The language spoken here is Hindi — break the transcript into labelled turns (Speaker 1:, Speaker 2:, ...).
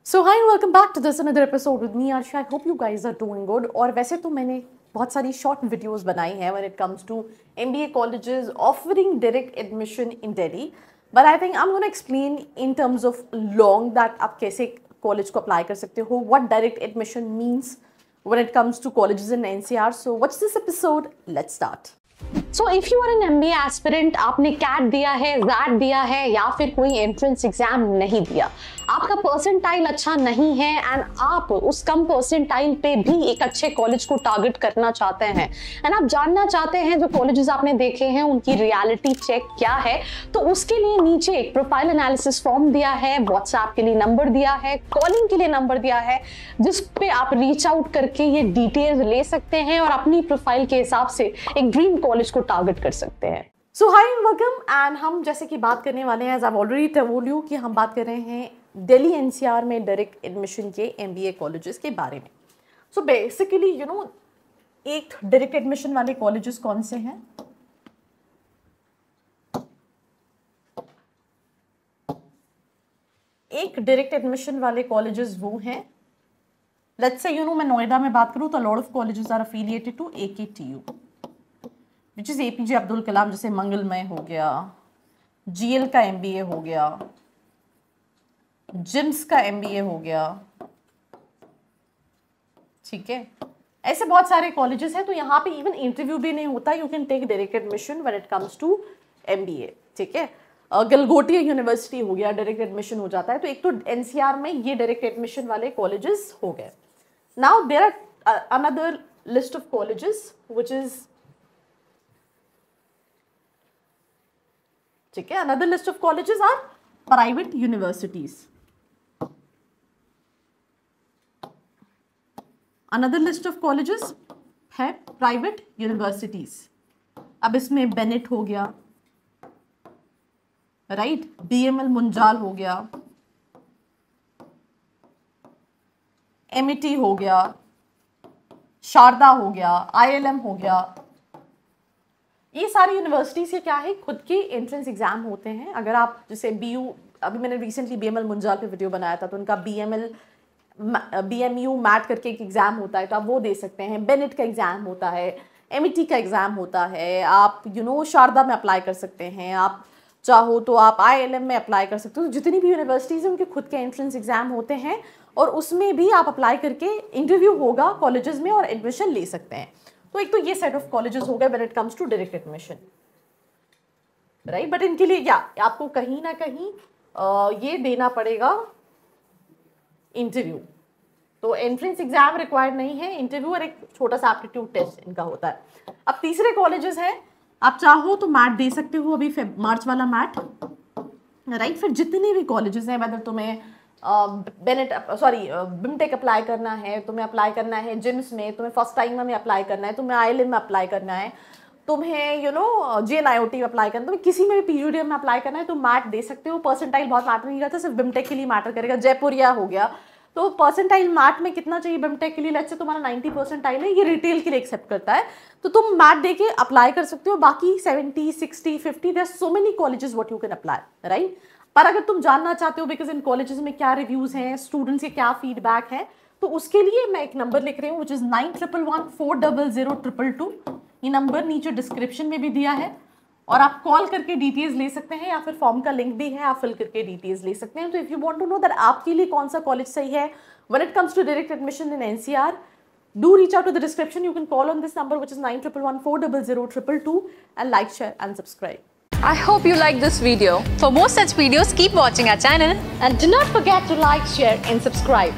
Speaker 1: So hi and welcome back to this another episode with me Arsha. I hope you guys are doing good. और वैसे तो मैंने बहुत सारी short videos बनाई हैं when it comes to MBA colleges offering direct admission in Delhi. But I think I'm going to explain in terms of long that आप कैसे college को apply कर सकते हो, what direct admission means when it comes to colleges in NCR. So watch this episode. Let's start.
Speaker 2: So if you are an MBA aspirant, आपने CAT दिया है, ZAT दिया है या फिर कोई एंट्रेंस एग्जाम नहीं दिया, आपका परसेंटाइल अच्छा नहीं है एंड आप उस कम परसेंटाइल पे भी एक अच्छे कॉलेज को टारगेट करना चाहते हैं एंड आप जानना चाहते हैं जो कॉलेजेस आपने देखे हैं उनकी रियलिटी चेक क्या है, तो उसके लिए नीचे एक प्रोफाइल एनालिसिस फॉर्म दिया है, व्हाट्सएप के लिए नंबर दिया है, कॉलिंग के लिए नंबर दिया है, जिस पे आप रीच आउट करके ये डिटेल्स ले सकते हैं और अपनी प्रोफाइल के हिसाब से एक ड्रीम कॉलेज को टारगेट कर सकते हैं।
Speaker 1: So hi and welcome and हम जैसे कि बात करने वाले हैं, as I've already told you कि हम बात कर रहे हैं दिल्ली NCR में डायरेक्ट एडमिशन के MBA कॉलेजेस के बारे में। So basically you know एक डायरेक्ट एडमिशन वाले कॉलेजेस कौन से हैं? एक डायरेक्ट एडमिशन वाले कॉलेजेस वो हैं, लेट्स से मैं नोएडा में बात करूं तो lot of colleges are affiliated to AKTU which is APJ Abdul Kalam, जैसे मंगलमय हो गया, GL का MBA हो गया, जिम्स का MBA हो गया, ठीक है। ऐसे बहुत सारे कॉलेजेस हैं, तो यहाँ पे इवन इंटरव्यू भी नहीं होता, you can take direct admission when it comes to MBA, ठीक है। गलगोटिया यूनिवर्सिटी हो गया, डायरेक्ट एडमिशन हो जाता है। तो एक तो NCR में ये डायरेक्ट एडमिशन वाले कॉलेजेस हो गए। Now there are another list of colleges which is, ठीक है, another list of colleges are private universities. Another list of colleges है प्राइवेट यूनिवर्सिटीज। अब इसमें बेनेट हो गया, राइट, BML मुंजाल हो गया, MIT हो गया, शारदा हो गया, ILM हो गया। ये सारी यूनिवर्सिटीज के क्या है, खुद के एंट्रेंस एग्जाम होते हैं। अगर आप जैसे BU, अभी मैंने रिसेंटली BML मुंजाल पे वीडियो बनाया था, तो उनका BMU मैट करके एक एग्जाम होता है, तो आप वो दे सकते हैं। बेनेट का एग्जाम होता है, MIT का एग्जाम होता है, आप शारदा में अप्लाई कर सकते हैं, आप चाहो तो आप ILM में अप्लाई कर सकते हो। तो जितनी भी यूनिवर्सिटीज़ हैं उनके खुद के एंट्रेंस एग्जाम होते हैं और उसमें भी आप अप्लाई करके इंटरव्यू होगा कॉलेजेस में और एडमिशन ले सकते हैं। तो एक तो ये सेट ऑफ कॉलेजेस हो गए when it comes to direct admission, right. But इनके लिए क्या, आपको कहीं ना कहीं ये देना पड़ेगा इंटरव्यू। तो एंट्रेंस एग्जाम रिक्वायर्ड नहीं है, इंटरव्यू और एक छोटा सा एप्टीट्यूड टेस्ट इनका होता है। अब तीसरे कॉलेजेस हैं, आप चाहो तो मैट दे सकते हो, अभी मार्च वाला मैट, राइट। फिर जितने भी कॉलेजेस हैं, वेदर तुम्हें बिमटेक अप्लाई करना है, तुम्हें अप्लाई करना है जिम्स में, तुम्हें फर्स्ट टाइम में अप्लाई करना है, तुम्हें ILM में अप्लाई करना है, तुम्हें JNIOT में अप्लाई करना है, तुम्हें किसी में भी PGDM में अप्लाई करना है, तो मैट दे सकते हो। परसेंटाइल बहुत मैटर नहीं करता, सिर्फ बिमटेक के लिए मैटर करेगा। जयपुरिया हो गया, तो परसेंटाइल मैट में कितना चाहिए बिमटेक के लिए, लेट्स से तुम्हारा 90 परसेंटाइल है, ये रिटेल के लिए एक्सेप्ट करता है, तो तुम मैट दे के अप्लाई कर सकते हो। बाकी 70, 60, 50 there are so many colleges what you can apply, right. पर अगर तुम जानना चाहते हो बिकॉज इन कॉलेजेस में क्या रिव्यूज हैं, स्टूडेंट्स के क्या फीडबैक है, तो उसके लिए मैं एक नंबर लिख रही हूँ विच इज 9111400222। ये नंबर नीचे डिस्क्रिप्शन में भी दिया है और आप कॉल करके डिटेल्स ले सकते हैं, या फिर फॉर्म का लिंक भी है, आप फिल करके डिटेल्स ले सकते हैं। तो if you want to know that आपके लिए कौन सा कॉलेज सही है when it comes to direct admission in NCR, do reach out to the description. You can call on this number which is 9111400222 and like, share and subscribe.
Speaker 3: I hope you like this video. For more such videos, keep watching our channel
Speaker 1: And do not forget to like, share and subscribe.